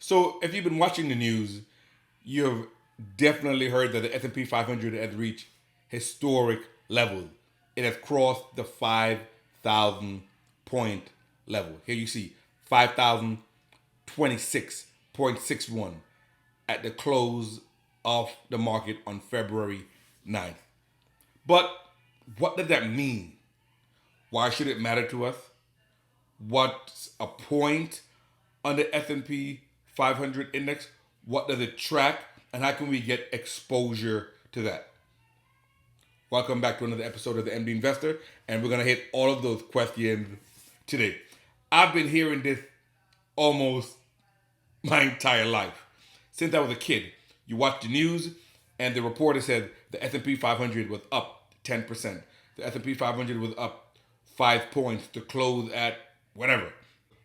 So if you've been watching the news, you've definitely heard that the S&P 500 has reached historic levels. It has crossed the 5,000 point level. Here you see 5,026.61 at the close of the market on February 9th. But what does that mean? Why should it matter to us? What's a point on the S&P 500 index? What does it track? And how can we get exposure to that? Welcome back to another episode of the MD Investor, and we're going to hit all of those questions today. I've been hearing this almost my entire life. Since I was a kid, you watch the news and the reporter said the S&P 500 was up 10%. The S&P 500 was up 5 points to close at whatever.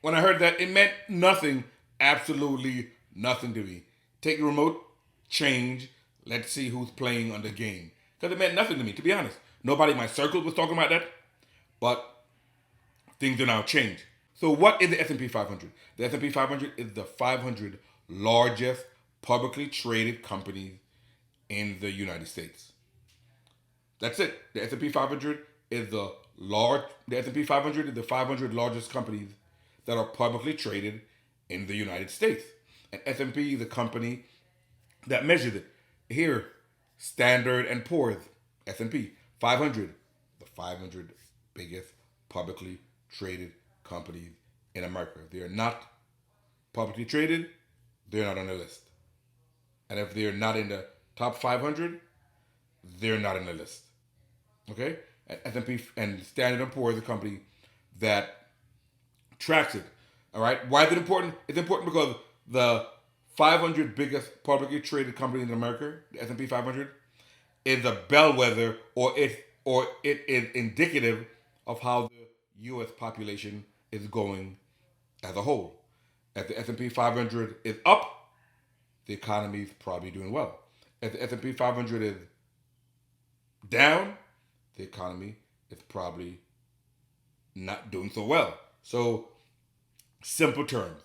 When I heard that, it meant nothing, absolutely nothing to me. Take the remote, change, let's see who's playing on the game. Because it meant nothing to me, to be honest. Nobody in my circle was talking about that, but things are now changed. So what is the S&P 500? The S&P 500 is the 500 largest publicly traded companies in the United States. That's it. The S&P 500 is the S&P 500 is the 500 largest companies that are publicly traded in the United States. And S&P is a company that measures it. Here, Standard and Poor's, S&P 500, the 500 biggest publicly traded companies in America. They are not publicly traded, they're not on the list. And if they're not in the top 500, they're not in the list. Okay? And S&P and Standard & Poor's is a company that tracks it. All right? Why is it important? It's important because the 500 biggest publicly traded companies in America, the S&P 500, is a bellwether, or it is indicative of how the U.S. population is going as a whole. If the S&P 500 is up, the economy is probably doing well. If the S&P 500 is down, the economy is probably not doing so well. So, simple terms.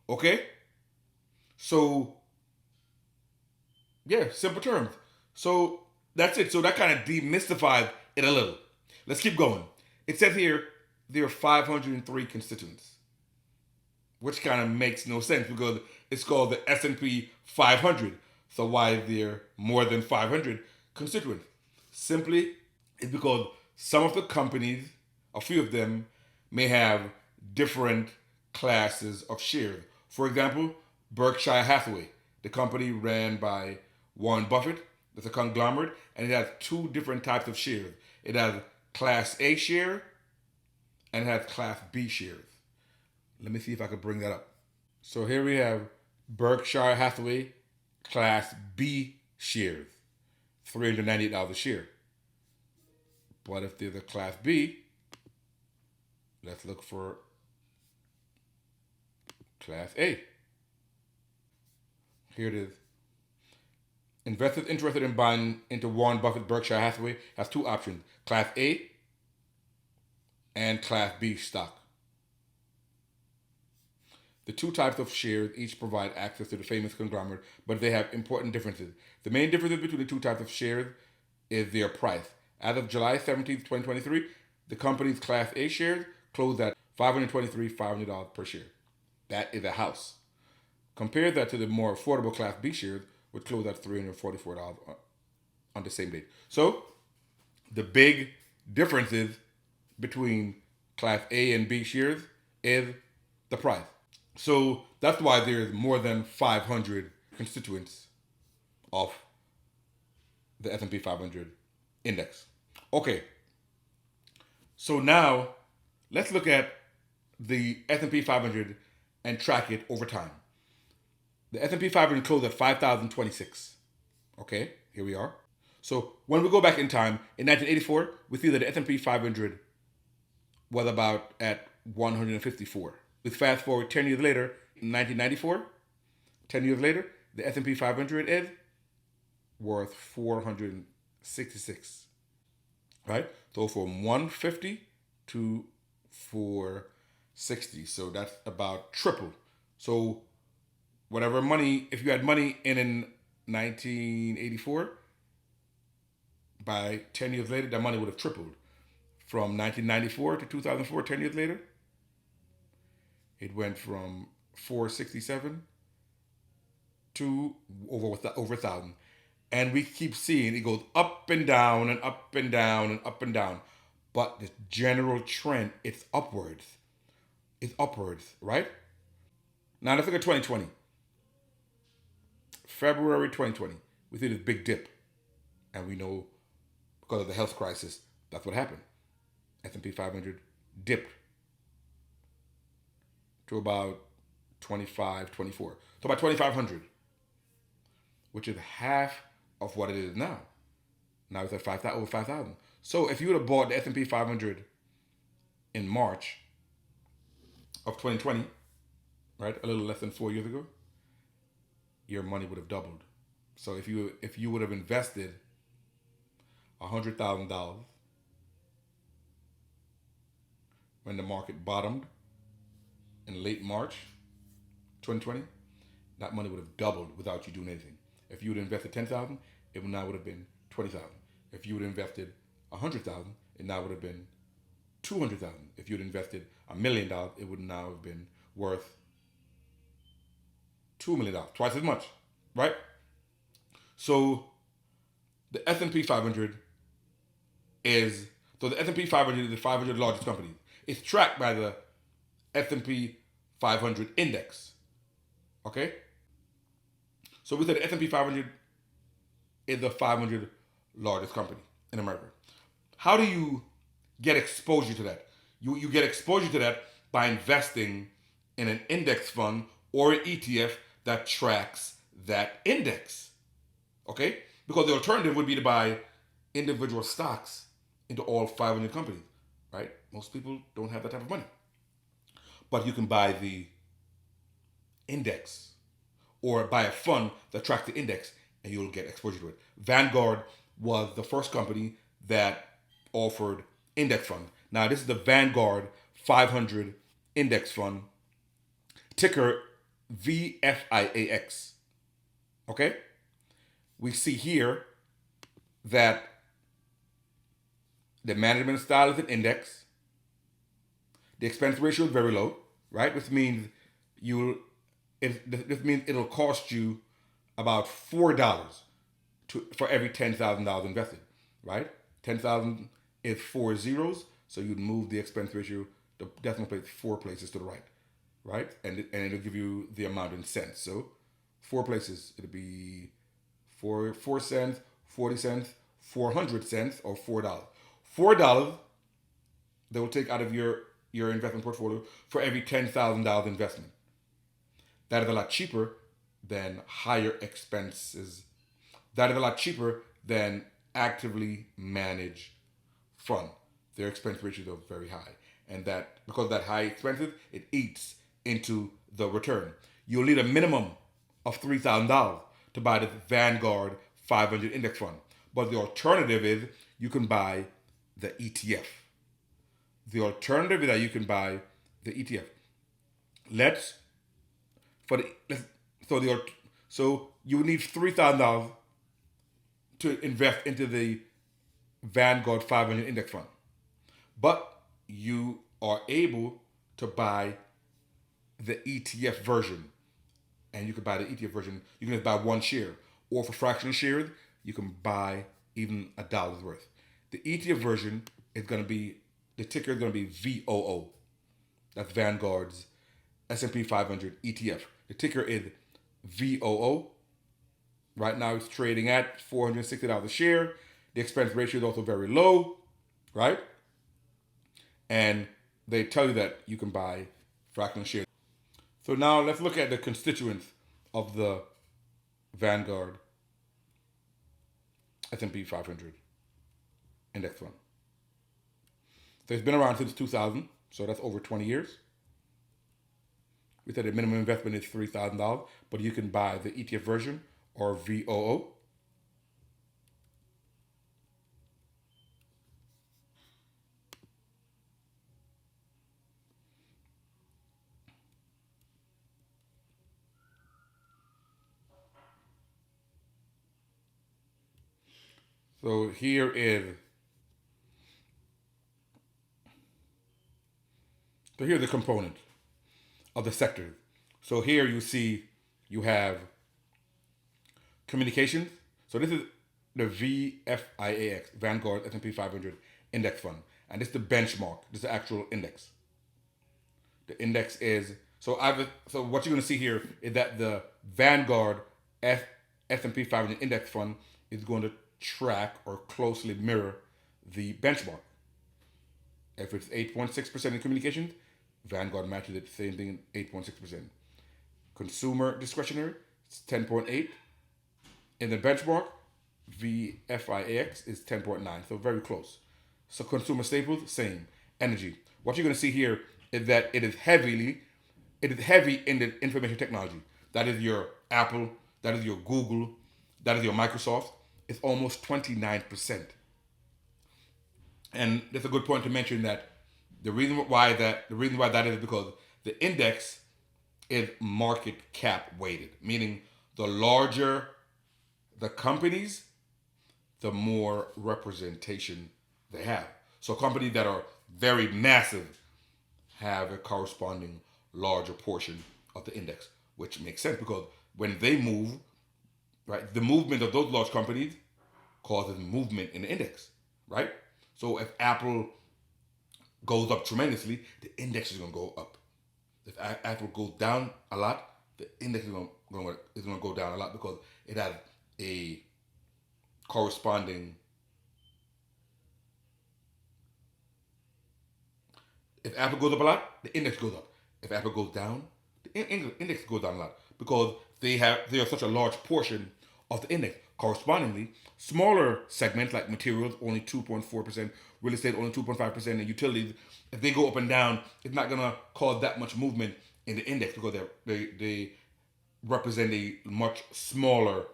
Okay? So, yeah, simple terms. So, that's it. So, that kind of demystifies it a little. Let's keep going. It says here there are 503 constituents, which kind of makes no sense because it's called the S&P 500. So why is there more than 500 constituents? Simply, it's because some of the companies, a few of them, may have different classes of shares. For example, Berkshire Hathaway, the company ran by Warren Buffett, it's a conglomerate, and it has two different types of shares. It has Class A share and it has Class B shares. Let me see if I can bring that up. So here we have Berkshire Hathaway Class B shares, $398 a share. But if there's a Class B, let's look for Class A. Here it is. Investors interested in buying into Warren Buffett Berkshire Hathaway has two options: Class A and Class B stock. The two types of shares each provide access to the famous conglomerate, but they have important differences. The main differences between the two types of shares is their price. As of July 17th, 2023, the company's Class A shares closed at $523,500 per share. That is a house. Compare that to the more affordable Class B shares, which closed at $344 on the same date. So, the big differences between Class A and B shares is the price. So that's why there's more than 500 constituents of the S&P 500 index. Okay. So now let's look at the S&P 500 and track it over time. The S&P 500 closed at 5,026. Okay, here we are. So when we go back in time, in 1984, we see that the S&P 500 was about at 154. We fast forward 10 years later, in 1994, 10 years later, the S&P 500 is worth 466. Right? So from 150 to 460. So that's about triple. So whatever money, if you had money in 1984, by 10 years later, that money would have tripled. From 1994 to 2004, 10 years later, it went from 467 to over 1,000. And we keep seeing it goes up and down and up and down and up and down. But the general trend, it's upwards. It's upwards, right? Now let's look at 2020. February 2020, we see this big dip. And we know because of the health crisis, that's what happened. S&P 500 dipped to about 25, 24. So about 2,500, which is half of what it is now. Now it's at 5,000, over 5,000. So if you would have bought the S&P 500 in March of 2020, right, a little less than 4 years ago, your money would have doubled. So if you would have invested $100,000 when the market bottomed in late March 2020, that money would have doubled without you doing anything. If you would have invested 10,000, it now would have been 20,000. If you would have invested 100,000, it now would have been 200,000. If you had invested $1 million, it would now have been worth $2 million, twice as much, right? So the S&P 500 is the S&P 500 is the 500 largest companies. It's tracked by the S&P 500 index. Okay? So we said the S&P 500 is the 500 largest company in America. How do you get exposure to that? You get exposure to that by investing in an index fund or an ETF that tracks that index. Okay? Because the alternative would be to buy individual stocks into all 500 companies, right? Most people don't have that type of money. But you can buy the index or buy a fund that tracks the index and you'll get exposure to it. Vanguard was the first company that offered index fund. Now, this is the Vanguard 500 index fund, ticker VFIAX. Okay? We see here that the management style is an index. The expense ratio is very low, right? Which means this means it'll cost you about $4 for every $10,000 invested, right? 10,000 is 4 zeros, so you'd move the expense ratio, the decimal place 4 places to the right? And it'll give you the amount in cents. So 4 places, it'll be 4 cents, 40 cents, 400 cents, or $4. $4 they will take out of your investment portfolio for every $10,000 investment. That is a lot cheaper than higher expenses. That is a lot cheaper than actively managed fund. Their expense ratios are very high. And that because of that high expenses, it eats into the return. You'll need a minimum of $3,000 to buy the Vanguard 500 index fund. But the alternative is you can buy the ETF. The alternative is that you can buy the ETF. So you would need $3,000 to invest into the Vanguard 500 index fund. But you are able to buy the ETF version. And you can buy the ETF version. You can just buy 1 share. Or for fractional shares, you can buy even $1 worth. The ETF version is going to be, the ticker is going to be VOO. That's Vanguard's S&P 500 ETF. The ticker is VOO. Right now it's trading at $460 a share. The expense ratio is also very low, right? And they tell you that you can buy fractional shares. So now let's look at the constituents of the Vanguard S&P 500 index fund. So it's been around since 2000, so that's over 20 years. We said the minimum investment is $3,000, but you can buy the ETF version or VOO. So here's the component of the sectors. So here you see you have communications. So this is the VFIAX, Vanguard S&P 500 Index Fund. And this is the benchmark. This is the actual index. The index is, so what you're going to see here is that the Vanguard S&P 500 Index Fund is going to track or closely mirror the benchmark. If it's 8.6% in communications, Vanguard matches it, same thing, 8.6%. Consumer discretionary, it's 10.8. In the benchmark, VFIAX is 10.9, so very close. So consumer staples, same. Energy. What you're going to see here is that it is heavy in the information technology. That is your Apple, that is your Google, that is your Microsoft. It's almost 29%. And that's a good point to mention that the reason why that is because the index is market cap weighted, meaning the larger the companies, the more representation they have. So companies that are very massive have a corresponding larger portion of the index, which makes sense because when they move, right, the movement of those large companies causes movement in the index, right? So if Apple goes up tremendously, the index is going to go up. If Apple goes down a lot, the index is going to go down a lot because it has a corresponding. If Apple goes up a lot, the index goes up. If Apple goes down, the index goes down a lot because they are such a large portion of the index. Correspondingly, smaller segments like materials only 2.4%, real estate only 2.5%, and utilities, if they go up and down, it's not gonna cause that much movement in the index because they represent a much smaller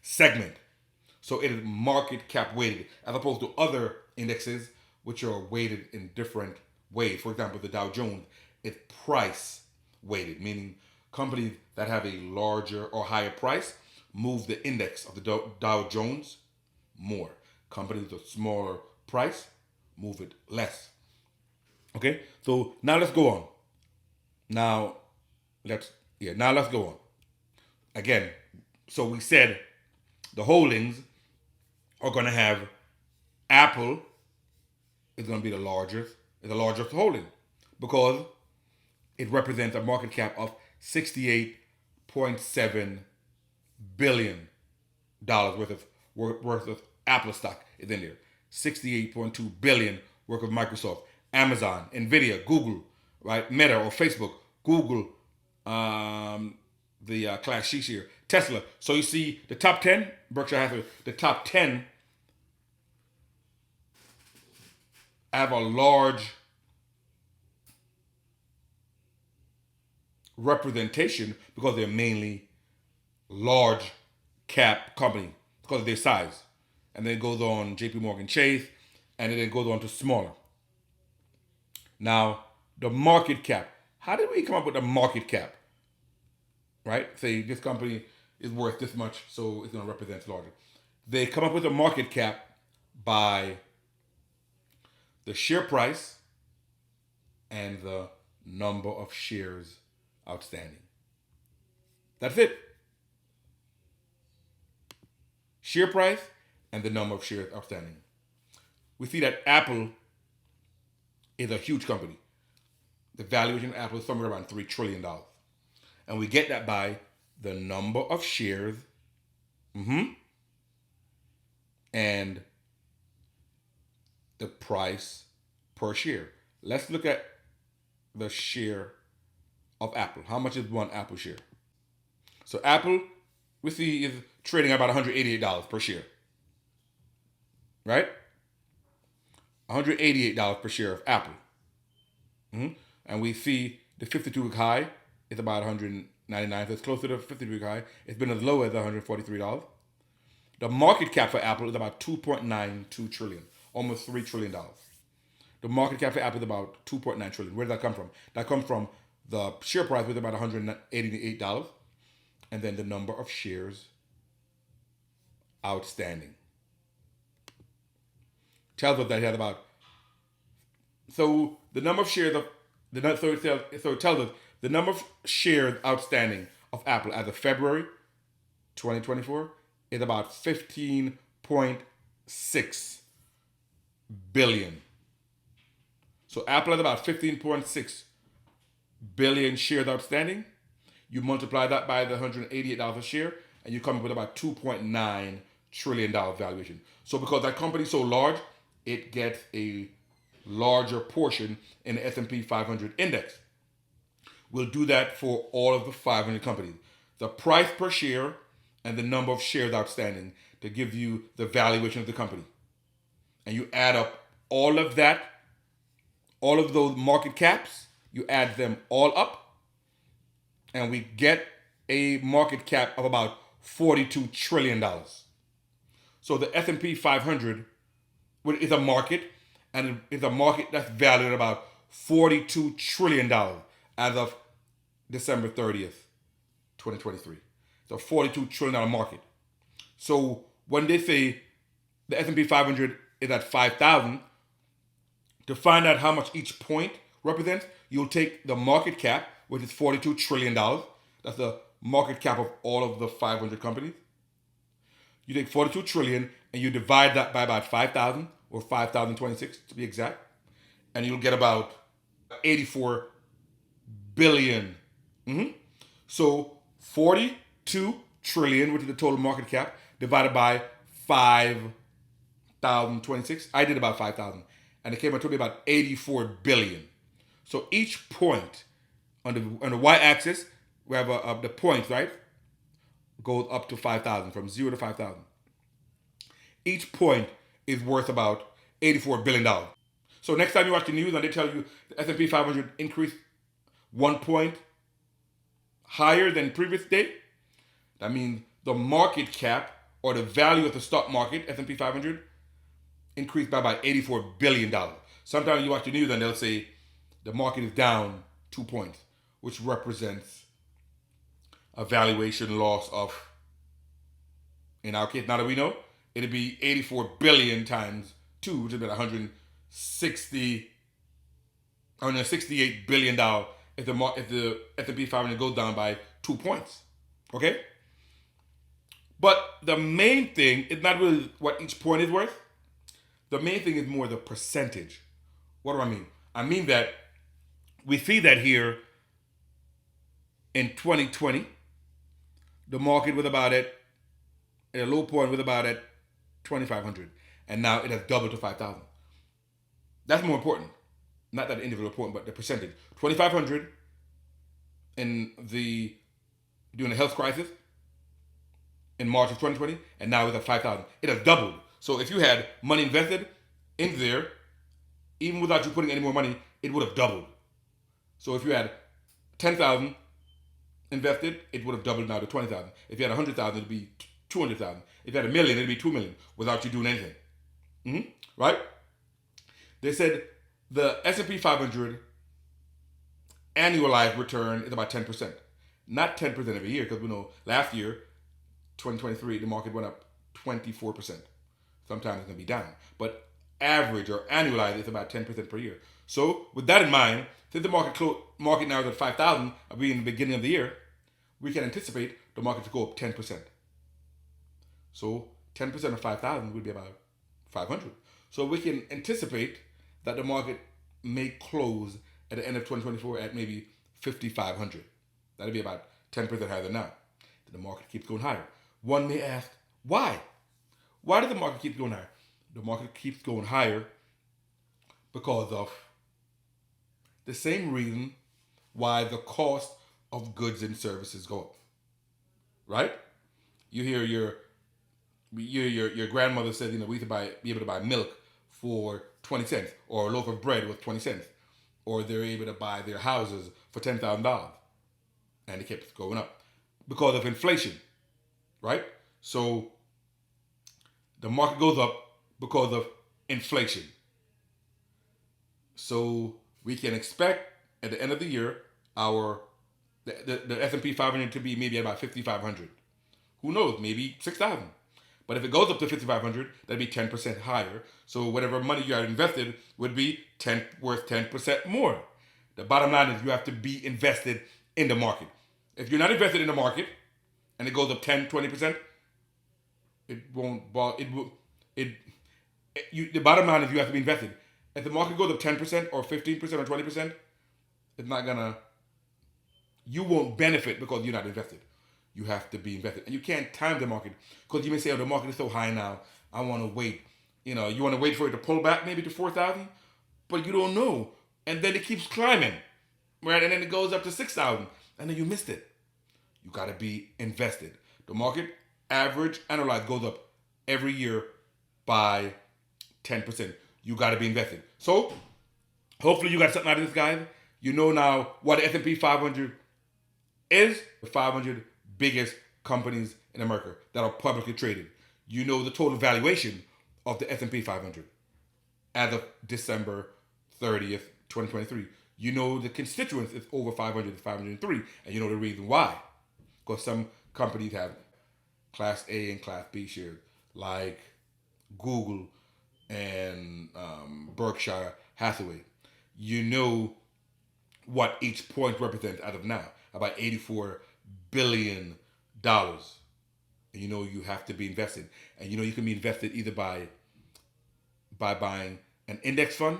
segment. So it is market cap weighted as opposed to other indexes which are weighted in different ways. For example, the Dow Jones is price weighted, meaning companies that have a larger or higher price move the index of the Dow Jones more. Companies with smaller price move it less. Okay, so now let's go on. Now let's go on. Again, so we said the holdings are going to have Apple is going to be the largest holding because it represents a market cap of $68.7 billion worth of Apple stock is in there. 68.2 billion worth of Microsoft, Amazon, Nvidia, Google, right? Meta or Facebook, Google, the class sheets here, Tesla. So you see the top 10, Berkshire Hathaway, the top 10 have a large representation because they're mainly large cap company because of their size. And then it goes on JP Morgan Chase, and then it goes on to smaller. Now, the market cap. How did we come up with the market cap? Right? Say this company is worth this much, so it's going to represent larger. They come up with a market cap by the share price and the number of shares outstanding. That's it. Share price and the number of shares outstanding. We see that Apple is a huge company. The valuation of Apple is somewhere around $3 trillion. And we get that by the number of shares and the price per share. Let's look at the share of Apple. How much is one Apple share? So Apple, we see, is trading about $188 per share. Right? $188 per share of Apple. And we see the 52-week high is about $199. So it's close to the 52-week high. It's been as low as $143. The market cap for Apple is about $2.92 trillion, almost $3 trillion. The market cap for Apple is about $2.9 trillion. Where did that come from? That comes from the share price was about $188, and then the number of shares outstanding. tells us that it has about, so the number of shares of so it tells us the number of shares outstanding of Apple as of February 2024 is about 15.6 billion. So Apple has about 15.6 billion shares outstanding. You multiply that by the $188 a share, and you come up with about $2.9 trillion valuation. So because that company is so large, it gets a larger portion in the S&P 500 index. We'll do that for all of the 500 companies. The price per share and the number of shares outstanding to give you the valuation of the company. And you add up all of that, all of those market caps, you add them all up, and we get a market cap of about $42 trillion. So the S&P 500 is a market, and it's a market that's valued at about $42 trillion as of December 30th, 2023. It's a $42 trillion market. So when they say the S&P 500 is at 5,000, to find out how much each point represents, you'll take the market cap, which is $42 trillion. That's the market cap of all of the 500 companies. You take 42 trillion and you divide that by about 5,000 or 5,026 to be exact, and you'll get about 84 billion. So 42 trillion, which is the total market cap, divided by 5,026. I did about 5,000, and it came out to be about 84 billion. So each point on the y-axis, we have the points, right? Goes up to 5,000, from 0 to 5,000. Each point is worth about $84 billion. So next time you watch the news and they tell you the S&P 500 increased 1 point higher than previous day, that means the market cap or the value of the stock market, S&P 500, increased by about $84 billion. Sometimes you watch the news and they'll say the market is down 2 points, which represents a valuation loss of, in our case, now that we know, it'd be 84 billion times 2, which is about $168 billion if the S&P 500 goes down by 2 points. Okay? But the main thing is not really what each point is worth. The main thing is more the percentage. What do I mean? I mean that we see that here in 2020, the market was about at a low point was about at 2,500, and now it has doubled to 5,000. That's more important. Not that individual point, but the percentage. 2,500 during the health crisis in March of 2020, and now it's at 5,000. It has doubled. So if you had money invested in there, even without you putting any more money, it would have doubled. So if you had 10,000 invested, it would have doubled now to 20,000. If you had 100,000, it'd be 200,000. If you had $1 million, it'd be 2 million without you doing anything. Right? They said the S&P 500 annualized return is about 10%. Not 10% every year, because we know last year, 2023, the market went up 24%. Sometimes it's going to be down. But average or annualized is about 10% per year. So with that in mind, since the market now is at 5,000, we in the beginning of the year, we can anticipate the market to go up 10%. So 10% of 5,000 would be about 500. So we can anticipate that the market may close at the end of 2024 at maybe 5,500. That'd be about 10% higher than now. The market keeps going higher. One may ask, why? Why does the market keep going higher? The market keeps going higher because of the same reason why the cost of goods and services go up. Right? You hear your grandmother says, we used to be able to buy milk for 20 cents, or a loaf of bread with 20 cents, or they're able to buy their houses for $10,000, and it keeps going up because of inflation, right? So the market goes up because of inflation. So we can expect at the end of the year the S&P 500 to be maybe about 5,500. Who knows? Maybe 6,000. But if it goes up to 5,500, that'd be 10% higher. So whatever money you had invested would be worth 10% more. The bottom line is you have to be invested in the market. If you're not invested in the market and it goes up 10, 20%, it won't. The bottom line is you have to be invested. If the market goes up 10% or 15% or 20%, it's not gonna. You won't benefit because you're not invested. You have to be invested, and you can't time the market because you may say, "Oh, the market is so high now. I want to wait." You want to wait for it to pull back maybe to 4,000, but you don't know, and then it keeps climbing, right? And then it goes up to 6,000, and then you missed it. You got to be invested. The market average annualized goes up every year by 10%. You got to be invested. So hopefully you got something out of this, guys. You know now what the S&P 500 is. The 500 biggest companies in America that are publicly traded. You know the total valuation of the S&P 500 as of December 30th, 2023. You know the constituents is over 500 to 503, and you know the reason why. Because some companies have Class A and Class B shares, like Google and Berkshire Hathaway. You know what each point represents as of now, about $84 billion. And you know you have to be invested. And you know you can be invested either by buying an index fund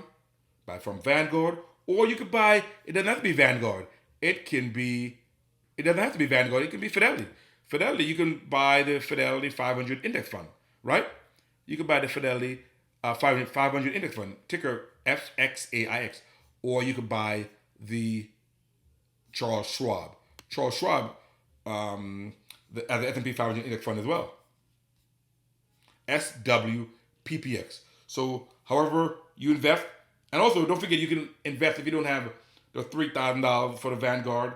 from Vanguard, or you could buy, it doesn't have to be Vanguard. It doesn't have to be Vanguard, it can be Fidelity. Fidelity, you can buy the Fidelity 500 index fund, right? You can buy the Fidelity 500 index fund, ticker FXAIX, or you could buy the Charles Schwab. Charles Schwab, the S&P 500 index fund as well. SWPPX. So, however you invest, and also don't forget you can invest if you don't have the $3,000 for the Vanguard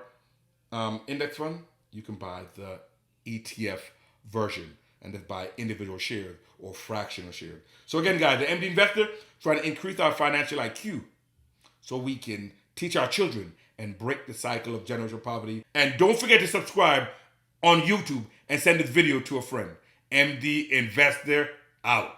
index fund. You can buy the ETF version and just buy individual shares or fractional shares. So again, guys, the MD Investor trying to increase our financial IQ so we can teach our children and break the cycle of generational poverty. And don't forget to subscribe on YouTube and send this video to a friend. MD Investor out.